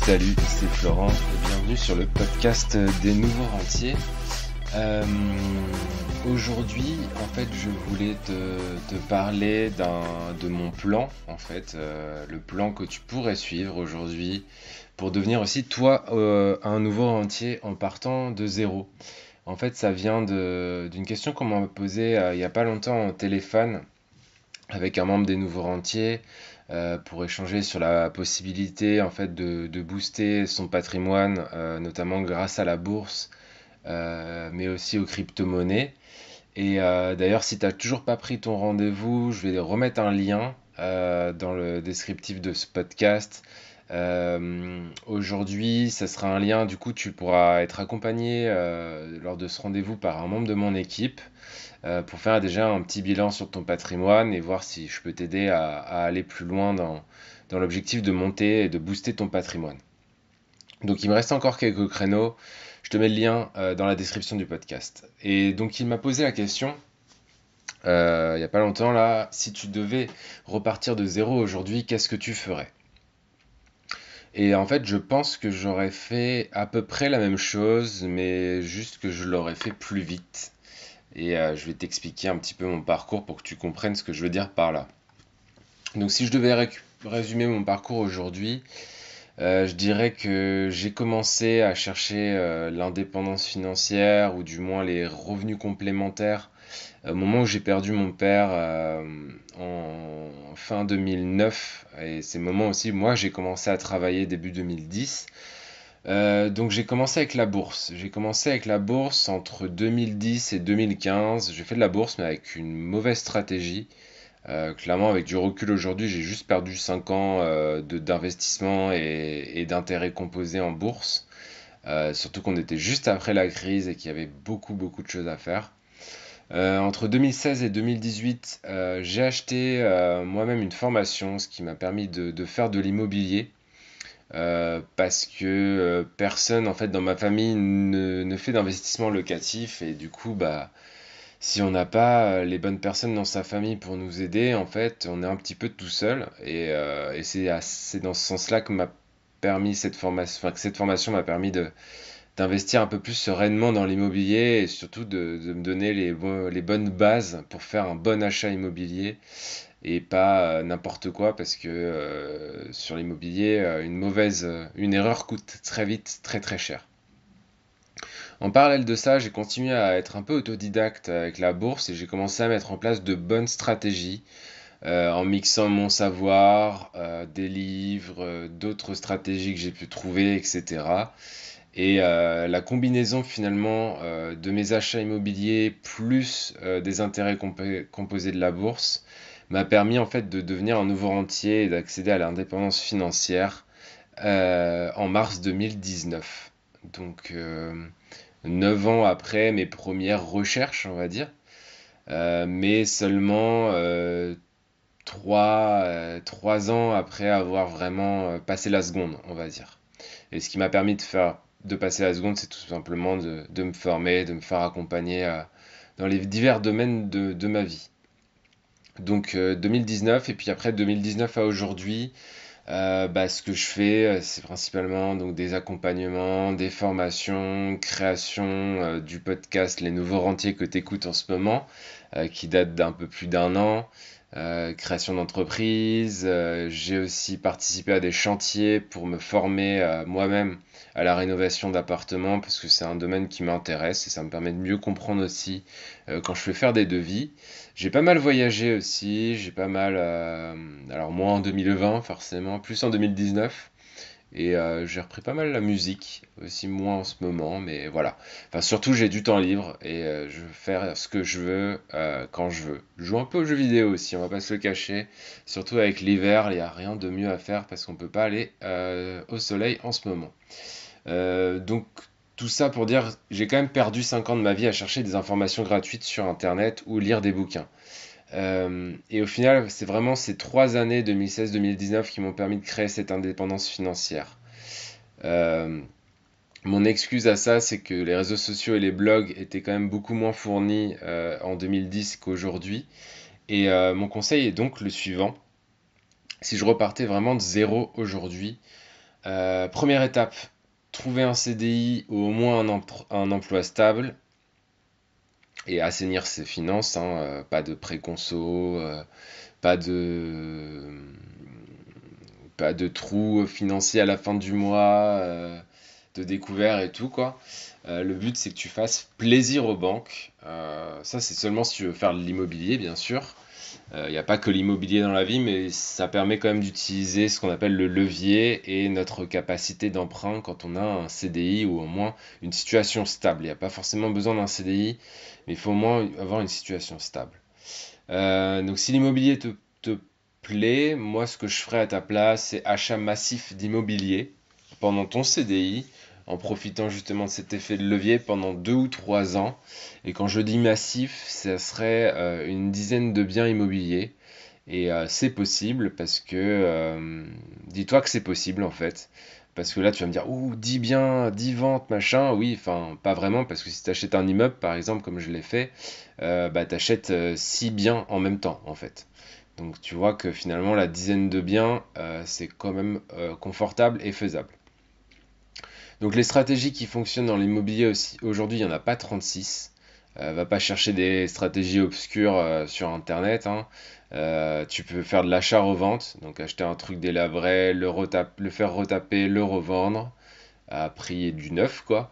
Salut, c'est Florent et bienvenue sur le podcast des nouveaux rentiers. Aujourd'hui, en fait, je voulais te parler de mon plan, en fait, le plan que tu pourrais suivre aujourd'hui pour devenir aussi, toi, un nouveau rentier en partant de zéro. En fait, ça vient d'une question qu'on m'a posée il n'y a pas longtemps au téléphone avec un membre des nouveaux rentiers pour échanger sur la possibilité en fait de booster son patrimoine, notamment grâce à la bourse, mais aussi aux crypto-monnaies. Et d'ailleurs, si tu n'as toujours pas pris ton rendez-vous, je vais remettre un lien dans le descriptif de ce podcast. Aujourd'hui, ça sera un lien, du coup, tu pourras être accompagné lors de ce rendez-vous par un membre de mon équipe pour faire déjà un petit bilan sur ton patrimoine et voir si je peux t'aider à aller plus loin dans l'objectif de monter et de booster ton patrimoine. Donc il me reste encore quelques créneaux, je te mets le lien dans la description du podcast. Et donc il m'a posé la question, il n'y a pas longtemps là, si tu devais repartir de zéro aujourd'hui, qu'est-ce que tu ferais? Et en fait, je pense que j'aurais fait à peu près la même chose, mais juste que je l'aurais fait plus vite. Et je vais t'expliquer un petit peu mon parcours pour que tu comprennes ce que je veux dire par là. Donc si je devais résumer mon parcours aujourd'hui, je dirais que j'ai commencé à chercher l'indépendance financière ou du moins les revenus complémentaires au moment où j'ai perdu mon père en fin 2009. Et c'est le moment aussi où moi j'ai commencé à travailler début 2010. Donc j'ai commencé avec la bourse. J'ai commencé avec la bourse entre 2010 et 2015. J'ai fait de la bourse mais avec une mauvaise stratégie. Clairement avec du recul aujourd'hui, j'ai juste perdu 5 ans d'investissement et d'intérêts composés en bourse. Surtout qu'on était juste après la crise et qu'il y avait beaucoup de choses à faire. Entre 2016 et 2018, j'ai acheté moi-même une formation, ce qui m'a permis de faire de l'immobilier. Parce que personne en fait dans ma famille ne fait d'investissement locatif et du coup bah si on n'a pas les bonnes personnes dans sa famille pour nous aider en fait on est un petit peu tout seul et c'est dans ce sens-là que m'a permis cette formation, enfin que cette formation m'a permis d'investir un peu plus sereinement dans l'immobilier et surtout de me donner les bonnes bases pour faire un bon achat immobilier et pas n'importe quoi parce que sur l'immobilier, une erreur coûte très vite très cher. En parallèle de ça, j'ai continué à être un peu autodidacte avec la bourse et j'ai commencé à mettre en place de bonnes stratégies en mixant mon savoir, des livres, d'autres stratégies que j'ai pu trouver, etc. Et la combinaison finalement de mes achats immobiliers plus des intérêts composés de la bourse m'a permis en fait de devenir un nouveau rentier et d'accéder à l'indépendance financière en mars 2019. Donc 9 ans après mes premières recherches, on va dire, mais seulement 3 ans après avoir vraiment passé la seconde, on va dire. Et ce qui m'a permis de passer la seconde, c'est tout simplement de me former, de me faire accompagner dans les divers domaines de ma vie. Donc 2019 et puis après 2019 à aujourd'hui, ce que je fais, c'est principalement donc des accompagnements, des formations, création du podcast Les Nouveaux Rentiers que tu écoutes en ce moment, qui date d'un peu plus d'un an, création d'entreprise. J'ai aussi participé à des chantiers pour me former moi-même à la rénovation d'appartements parce que c'est un domaine qui m'intéresse et ça me permet de mieux comprendre aussi quand je fais faire des devis. J'ai pas mal voyagé aussi, j'ai pas mal, alors moins en 2020 forcément, plus en 2019. Et j'ai repris pas mal la musique, aussi moins en ce moment, mais voilà. Enfin, surtout, j'ai du temps libre et je veux faire ce que je veux quand je veux. Je joue un peu aux jeux vidéo aussi, on va pas se le cacher. Surtout avec l'hiver, il n'y a rien de mieux à faire parce qu'on peut pas aller au soleil en ce moment. Donc, tout ça pour dire, j'ai quand même perdu 5 ans de ma vie à chercher des informations gratuites sur Internet ou lire des bouquins. Et au final, c'est vraiment ces 3 années 2016-2019 qui m'ont permis de créer cette indépendance financière. Euh, Mon excuse à ça, c'est que les réseaux sociaux et les blogs étaient quand même beaucoup moins fournis en 2010 qu'aujourd'hui. Et mon conseil est donc le suivant. Si je repartais vraiment de zéro aujourd'hui, première étape, trouver un CDI ou au moins un emploi stable et assainir ses finances, hein, pas de préconso, pas de, pas de trous financiers à la fin du mois, de découvert et tout, quoi. Le but, c'est que tu fasses plaisir aux banques. Ça, c'est seulement si tu veux faire de l'immobilier, bien sûr. Il n'y a pas que l'immobilier dans la vie, mais ça permet quand même d'utiliser ce qu'on appelle le levier et notre capacité d'emprunt quand on a un CDI ou au moins une situation stable. Il n'y a pas forcément besoin d'un CDI, mais il faut au moins avoir une situation stable. Donc si l'immobilier te plaît, moi ce que je ferais à ta place, c'est achat massif d'immobilier pendant ton CDI, en profitant justement de cet effet de levier pendant 2 ou 3 ans. Et quand je dis massif, ça serait une dizaine de biens immobiliers. Et c'est possible parce que, dis-toi que c'est possible en fait. Parce que là, tu vas me dire, ouh, 10 biens, 10 ventes, machin. Oui, enfin, pas vraiment, parce que si tu achètes un immeuble, par exemple, comme je l'ai fait, bah, tu achètes 6 biens en même temps, en fait. Donc, tu vois que finalement, la dizaine de biens, c'est quand même confortable et faisable. Donc, les stratégies qui fonctionnent dans l'immobilier aussi, aujourd'hui, il n'y en a pas 36. Va pas chercher des stratégies obscures sur Internet, hein. Tu peux faire de l'achat-revente, donc acheter un truc délabré, le faire retaper, le revendre à prix du neuf, quoi.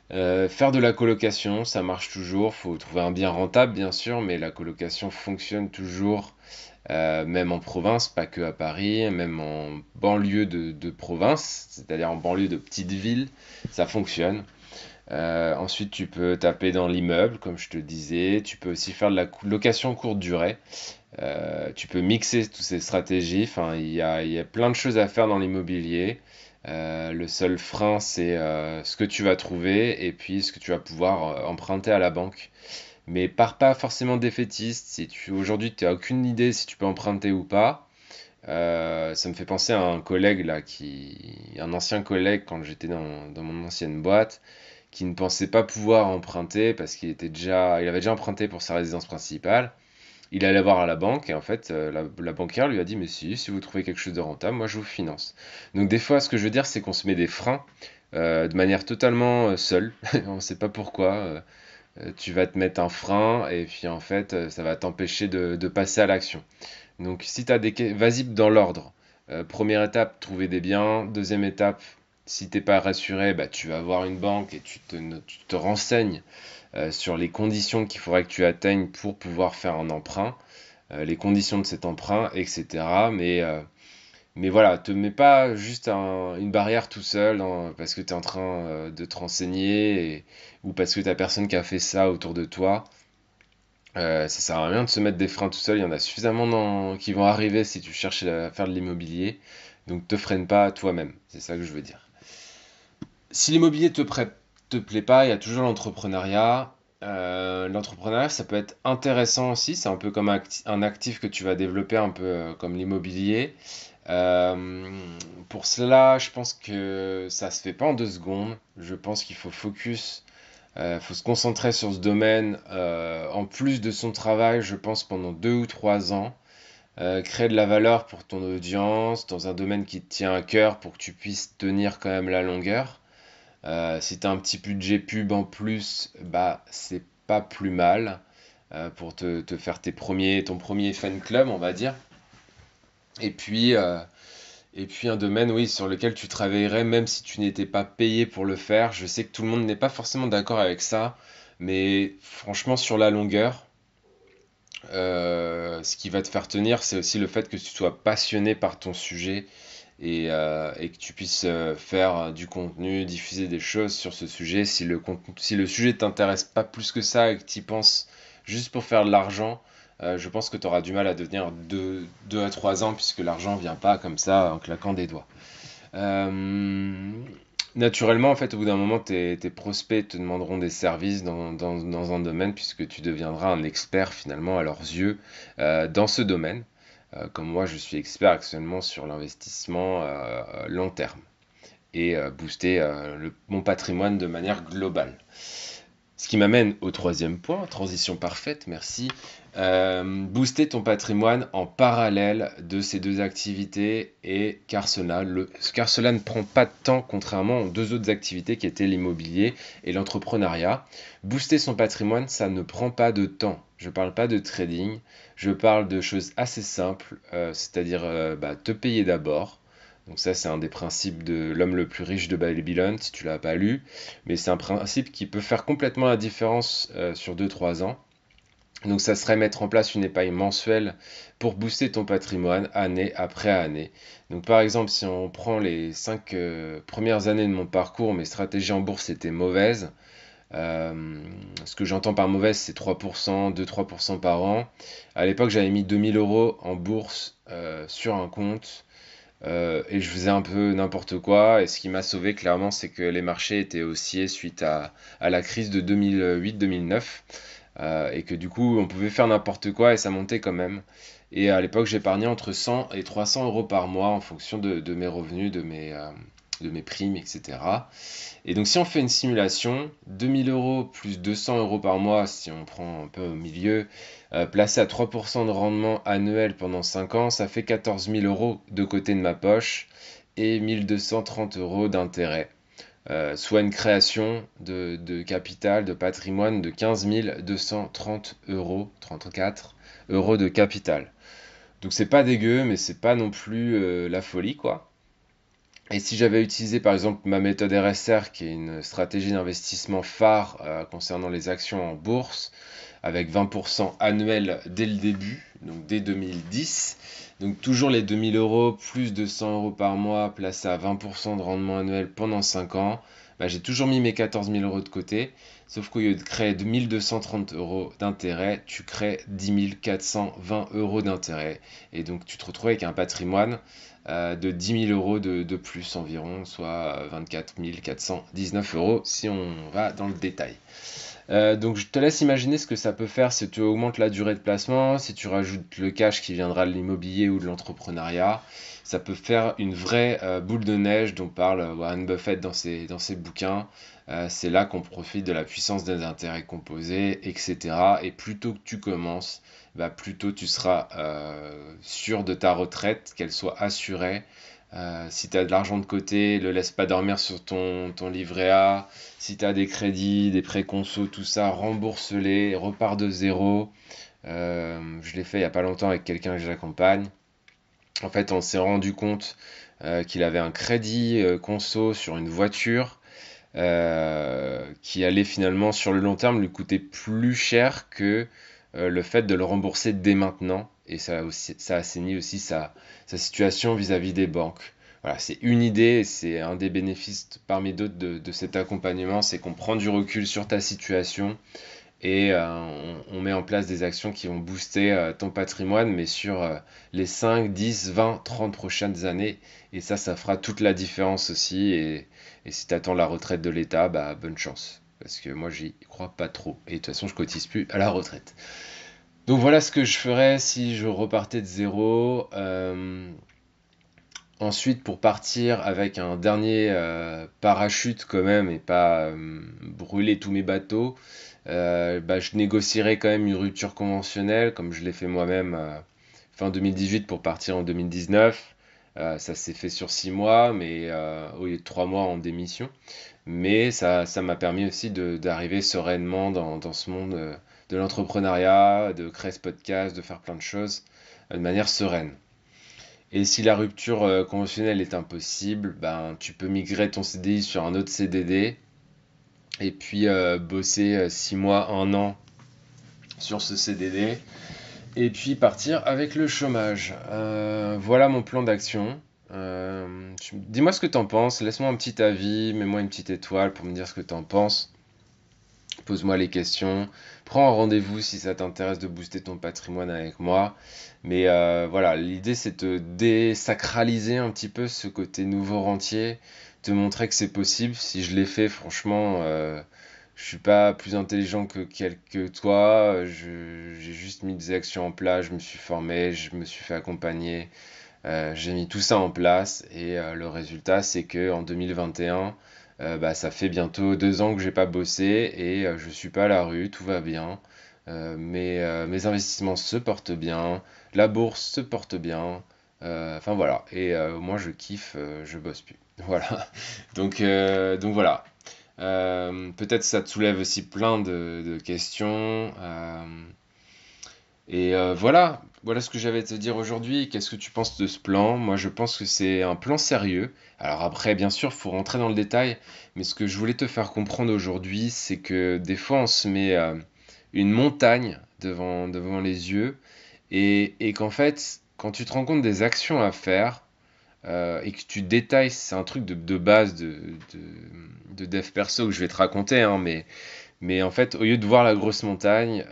Faire de la colocation, ça marche toujours. Faut trouver un bien rentable, bien sûr, mais la colocation fonctionne toujours, même en province, pas que à Paris, même en banlieue de province, c'est-à-dire en banlieue de petites villes, ça fonctionne. Ensuite, tu peux taper dans l'immeuble, comme je te disais. Tu peux aussi faire de la location courte durée. Tu peux mixer toutes ces stratégies. Enfin, il y a plein de choses à faire dans l'immobilier. Le seul frein, c'est ce que tu vas trouver et puis ce que tu vas pouvoir emprunter à la banque. Mais pars pas forcément défaitiste. Si aujourd'hui tu n'as aucune idée si tu peux emprunter ou pas, ça me fait penser à un collègue là, un ancien collègue quand j'étais dans mon ancienne boîte, qui ne pensait pas pouvoir emprunter parce il avait déjà emprunté pour sa résidence principale. Il allait voir à la banque et en fait, la banquière lui a dit, mais si vous trouvez quelque chose de rentable, moi je vous finance. Donc des fois, ce que je veux dire, c'est qu'on se met des freins de manière totalement seule. On ne sait pas pourquoi. Tu vas te mettre un frein et puis en fait, ça va t'empêcher de passer à l'action. Donc si tu as vas-y dans l'ordre. Première étape, trouver des biens. Deuxième étape, si t'es pas rassuré, bah, tu vas voir une banque et tu te renseignes sur les conditions qu'il faudrait que tu atteignes pour pouvoir faire un emprunt, les conditions de cet emprunt, etc. Mais voilà, te mets pas juste une barrière tout seul parce que tu es en train de te renseigner ou parce que tu personne qui a fait ça autour de toi. Ça sert à rien de se mettre des freins tout seul, il y en a suffisamment qui vont arriver si tu cherches à faire de l'immobilier. Donc te freine pas toi-même, c'est ça que je veux dire. Si l'immobilier te plaît pas, il y a toujours l'entrepreneuriat. L'entrepreneuriat, ça peut être intéressant aussi. C'est un peu comme un actif que tu vas développer, un peu comme l'immobilier. Euh, pour cela, je pense que ça se fait pas en 2 secondes. Je pense qu'il faut focus, faut se concentrer sur ce domaine. En plus de son travail, je pense pendant 2 ou 3 ans. Créer de la valeur pour ton audience dans un domaine qui te tient à cœur pour que tu puisses tenir quand même la longueur. Si tu as un petit budget pub en plus, bah c'est pas plus mal pour te faire ton premier fan club, on va dire. Et puis, euh, et puis un domaine, oui, sur lequel tu travaillerais même si tu n'étais pas payé pour le faire. Je sais que tout le monde n'est pas forcément d'accord avec ça, mais franchement, sur la longueur, ce qui va te faire tenir, c'est aussi le fait que tu sois passionné par ton sujet et que tu puisses faire du contenu, diffuser des choses sur ce sujet. Si le sujet t'intéresse pas plus que ça et que tu y penses juste pour faire de l'argent, je pense que tu auras du mal à devenir 2 à 3 ans puisque l'argent vient pas comme ça en claquant des doigts. Euh, Naturellement, en fait, au bout d'un moment, tes prospects te demanderont des services dans un domaine puisque tu deviendras un expert finalement à leurs yeux dans ce domaine. Comme moi, je suis expert actuellement sur l'investissement long terme. et booster mon patrimoine de manière globale. Ce qui m'amène au troisième point, transition parfaite, merci. Booster ton patrimoine en parallèle de ces deux activités et car cela ne prend pas de temps contrairement aux deux autres activités qui étaient l'immobilier et l'entrepreneuriat. Booster son patrimoine, ça ne prend pas de temps. Je ne parle pas de trading, je parle de choses assez simples, c'est-à-dire te payer d'abord. Donc ça, c'est un des principes de l'homme le plus riche de Babylone, si tu l'as pas lu. Mais c'est un principe qui peut faire complètement la différence sur 2-3 ans. Donc ça serait mettre en place une épargne mensuelle pour booster ton patrimoine année après année. Donc par exemple, si on prend les 5 premières années de mon parcours, mes stratégies en bourse étaient mauvaises. Ce que j'entends par mauvaise, c'est 3%, 2-3% par an. À l'époque, j'avais mis 2 000 € en bourse sur un compte. Et je faisais un peu n'importe quoi. Et ce qui m'a sauvé, clairement, c'est que les marchés étaient haussiers suite à la crise de 2008-2009. Et que du coup, on pouvait faire n'importe quoi et ça montait quand même. Et à l'époque, j'épargnais entre 100 et 300 € par mois en fonction de mes revenus, de mes primes, etc. Et donc, si on fait une simulation, 2 000 € plus 200 € par mois, si on prend un peu au milieu, placé à 3% de rendement annuel pendant 5 ans, ça fait 14 000 € de côté de ma poche et 1 230 € d'intérêt. Soit une création de capital, de patrimoine de 15 230 €, 34 € de capital. Donc c'est pas dégueu, mais c'est pas non plus la folie, quoi. Et si j'avais utilisé par exemple ma méthode RSR, qui est une stratégie d'investissement phare concernant les actions en bourse, avec 20% annuel dès le début, donc dès 2010, donc toujours les 2 000 € plus de 100 € par mois placés à 20% de rendement annuel pendant 5 ans, j'ai toujours mis mes 14 000 € de côté, sauf qu'au lieu de créer 1 230 € d'intérêt, tu crées 10 420 € d'intérêt. Et donc tu te retrouves avec un patrimoine de 10 000 € de plus environ, soit 24 419 € si on va dans le détail. Donc je te laisse imaginer ce que ça peut faire si tu augmentes la durée de placement, si tu rajoutes le cash qui viendra de l'immobilier ou de l'entrepreneuriat. Ça peut faire une vraie boule de neige dont parle Warren Buffett dans ses bouquins. C'est là qu'on profite de la puissance des intérêts composés, etc. Et plus tôt que tu commences, plus tôt tu seras sûr de ta retraite, qu'elle soit assurée. Si tu as de l'argent de côté, ne le laisse pas dormir sur ton livret A. Si tu as des crédits, des prêts conso, tout ça, rembourse-les, repars de zéro. Je l'ai fait il n'y a pas longtemps avec quelqu'un que j'accompagne. En fait, on s'est rendu compte qu'il avait un crédit conso sur une voiture qui allait finalement sur le long terme lui coûter plus cher que le fait de le rembourser dès maintenant. Et ça assainit aussi sa situation vis-à-vis des banques. Voilà, c'est une idée, c'est un des bénéfices parmi d'autres de cet accompagnement, c'est qu'on prend du recul sur ta situation et on met en place des actions qui vont booster ton patrimoine, mais sur les 5, 10, 20, 30 prochaines années. Et ça fera toute la différence aussi. Et si tu attends la retraite de l'État, bonne chance. Parce que moi, j'y crois pas trop. Et de toute façon, je cotise plus à la retraite. Donc voilà ce que je ferais si je repartais de zéro. Ensuite, pour partir avec un dernier parachute quand même et pas brûler tous mes bateaux, je négocierais quand même une rupture conventionnelle, comme je l'ai fait moi-même fin 2018 pour partir en 2019. Ça s'est fait sur 6 mois, mais au lieu de 3 mois en démission. Mais ça m'a permis aussi d'arriver sereinement dans ce monde de l'entrepreneuriat, de créer ce podcast, de faire plein de choses de manière sereine. Et si la rupture conventionnelle est impossible, tu peux migrer ton CDI sur un autre CDD et puis bosser 6 mois, 1 an sur ce CDD et puis partir avec le chômage. Voilà mon plan d'action. Dis-moi ce que t'en penses, laisse-moi un petit avis, mets-moi une petite étoile pour me dire ce que t'en penses. Pose-moi les questions, prends un rendez-vous si ça t'intéresse de booster ton patrimoine avec moi. Mais voilà, l'idée c'est de désacraliser un petit peu ce côté nouveau rentier, te montrer que c'est possible. Si je l'ai fait, franchement, je suis pas plus intelligent que toi. J'ai juste mis des actions en place, je me suis formé, je me suis fait accompagner. J'ai mis tout ça en place et le résultat, c'est que en 2021, bah, ça fait bientôt 2 ans que j'ai pas bossé et je suis pas à la rue, tout va bien. Mes investissements se portent bien, la bourse se porte bien. Enfin voilà, et moi je kiffe, je bosse plus. Voilà. Donc voilà. Peut-être ça te soulève aussi plein de questions. Voilà ce que j'avais à te dire aujourd'hui. Qu'est-ce que tu penses de ce plan? Moi, je pense que c'est un plan sérieux. Alors après, bien sûr, il faut rentrer dans le détail, mais ce que je voulais te faire comprendre aujourd'hui, c'est que des fois, on se met une montagne devant les yeux, et qu'en fait, quand tu te rends compte des actions à faire, et que tu détailles, c'est un truc de base de dev perso que je vais te raconter, hein, mais en fait, au lieu de voir la grosse montagne,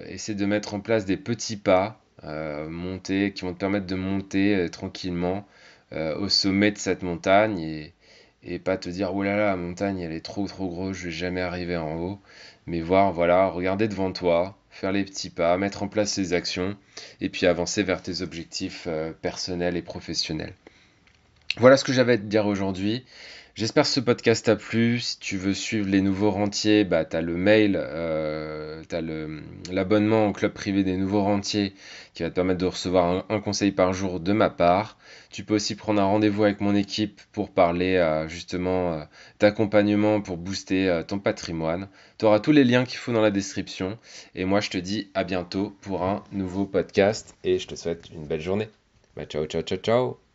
essaie de mettre en place des petits pas monter, qui vont te permettre de monter tranquillement au sommet de cette montagne et pas te dire, oh là là, la montagne, elle est trop grosse, je vais jamais arriver en haut. Mais voir, voilà, regarder devant toi, faire les petits pas, mettre en place les actions et puis avancer vers tes objectifs personnels et professionnels. Voilà ce que j'avais à te dire aujourd'hui. J'espère que ce podcast t'a plu. Si tu veux suivre les nouveaux rentiers, bah, tu as le mail, l'abonnement au club privé des nouveaux rentiers qui va te permettre de recevoir un conseil par jour de ma part. Tu peux aussi prendre un rendez-vous avec mon équipe pour parler justement d'accompagnement pour booster ton patrimoine. Tu auras tous les liens qu'il faut dans la description. Et moi, je te dis à bientôt pour un nouveau podcast et je te souhaite une belle journée. Bah, ciao, ciao, ciao, ciao.